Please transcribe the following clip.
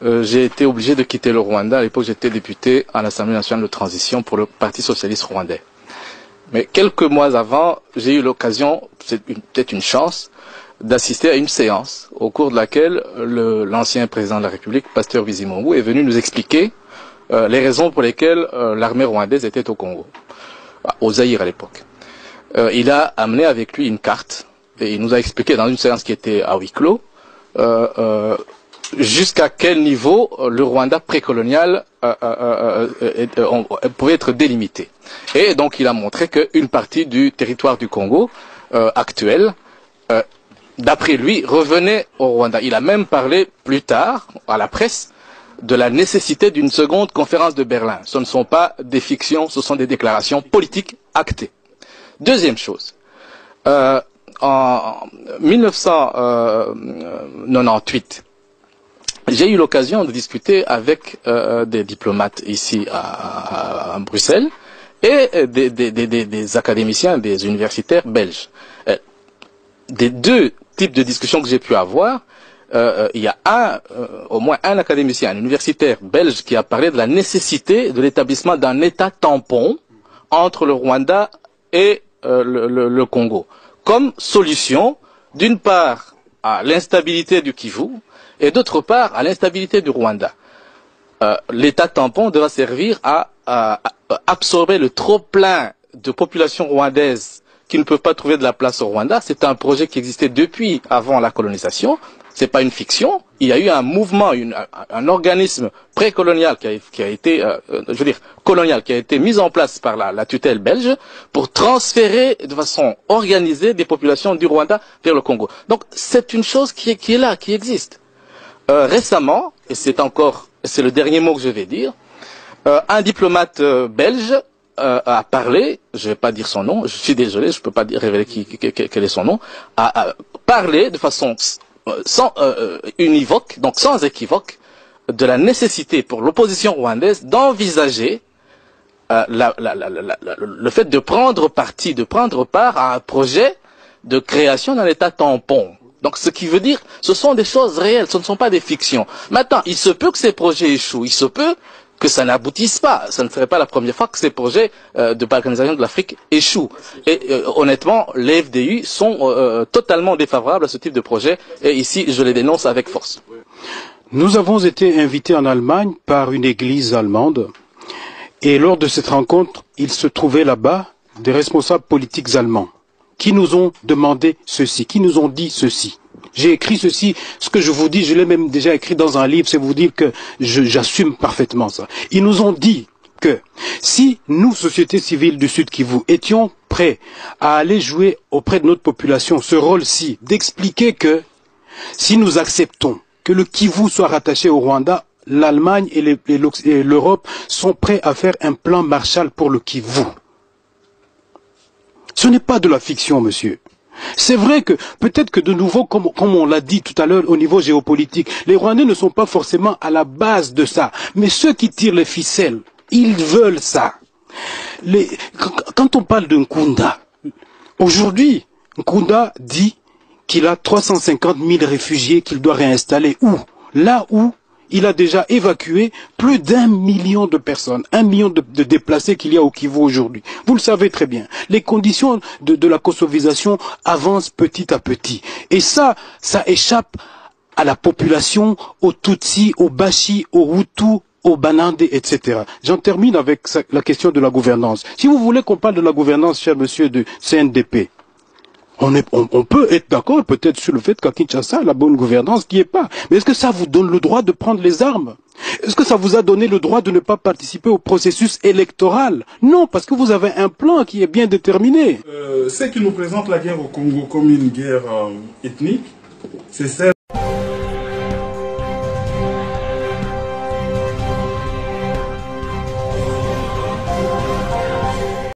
j'ai été obligé de quitter le Rwanda. À l'époque, j'étais député à l'Assemblée nationale de transition pour le Parti socialiste rwandais. Mais quelques mois avant, j'ai eu l'occasion, c'est peut-être une chance, d'assister à une séance au cours de laquelle l'ancien président de la République, Pasteur Bizimungu, est venu nous expliquer les raisons pour lesquelles l'armée rwandaise était au Congo, au Zaïre à l'époque. Il a amené avec lui une carte et il nous a expliqué dans une séance qui était à huis clos jusqu'à quel niveau le Rwanda précolonial pouvait être délimité. Et donc il a montré qu'une partie du territoire du Congo actuel, d'après lui, revenait au Rwanda. Il a même parlé plus tard à la presse de la nécessité d'une seconde conférence de Berlin. Ce ne sont pas des fictions, ce sont des déclarations politiques actées. Deuxième chose, en 1998, j'ai eu l'occasion de discuter avec des diplomates ici à Bruxelles et des académiciens, des universitaires belges. Des deux types de discussions que j'ai pu avoir, il y a au moins un académicien, un universitaire belge qui a parlé de la nécessité de l'établissement d'un État tampon entre le Rwanda et le Congo, comme solution, d'une part, à l'instabilité du Kivu, et d'autre part, à l'instabilité du Rwanda. L'État tampon devra servir à absorber le trop-plein de population rwandaise qui ne peuvent pas trouver de la place au Rwanda. C'est un projet qui existait depuis avant la colonisation. C'est pas une fiction. Il y a eu un mouvement, un organisme précolonial qui a été, je veux dire, colonial, qui a été mis en place par la tutelle belge pour transférer de façon organisée des populations du Rwanda vers le Congo. Donc c'est une chose qui est là, qui existe. Récemment, et c'est le dernier mot que je vais dire, un diplomate belge a parlé, je ne vais pas dire son nom, je suis désolé, je ne peux pas révéler quel est son nom, a parlé de façon univoque, donc sans équivoque, de la nécessité pour l'opposition rwandaise d'envisager le fait de prendre part à un projet de création d'un État tampon. Donc ce qui veut dire, ce sont des choses réelles, ce ne sont pas des fictions. Maintenant, il se peut que ces projets échouent, il se peut que ça n'aboutisse pas. Ce ne serait pas la première fois que ces projets de balkanisation de l'Afrique échouent. Et honnêtement, les FDU sont totalement défavorables à ce type de projet. Et ici, je les dénonce avec force. Nous avons été invités en Allemagne par une église allemande. Et lors de cette rencontre, il se trouvait là-bas des responsables politiques allemands qui nous ont demandé ceci, qui nous ont dit ceci. J'ai écrit ceci, ce que je vous dis, je l'ai même déjà écrit dans un livre, c'est vous dire que j'assume parfaitement ça. Ils nous ont dit que si nous, société civile du Sud Kivu, étions prêts à aller jouer auprès de notre population ce rôle-ci, d'expliquer que si nous acceptons que le Kivu soit rattaché au Rwanda, l'Allemagne et l'Europe sont prêts à faire un plan Marshall pour le Kivu. Ce n'est pas de la fiction, monsieur. C'est vrai que peut-être que de nouveau, comme on l'a dit tout à l'heure au niveau géopolitique, les Rwandais ne sont pas forcément à la base de ça. Mais ceux qui tirent les ficelles, ils veulent ça. Quand on parle de Nkunda, aujourd'hui, Nkunda dit qu'il a 350 000 réfugiés qu'il doit réinstaller. Où? Là où il a déjà évacué plus d'1 million de personnes, 1 million de déplacés qu'il y a au Kivu aujourd'hui. Vous le savez très bien. Les conditions de la kosovisation avancent petit à petit. Et ça échappe à la population, aux Tutsis, aux Bashi, aux Hutus, aux Banande, etc. J'en termine avec la question de la gouvernance. Si vous voulez qu'on parle de la gouvernance, cher monsieur du CNDP, on peut être d'accord peut-être sur le fait qu'à Kinshasa, la bonne gouvernance n'y est pas. Mais est-ce que ça vous donne le droit de prendre les armes? Est-ce que ça vous a donné le droit de ne pas participer au processus électoral? Non, parce que vous avez un plan qui est bien déterminé. Ce qui nous présente la guerre au Congo comme une guerre ethnique, c'est celle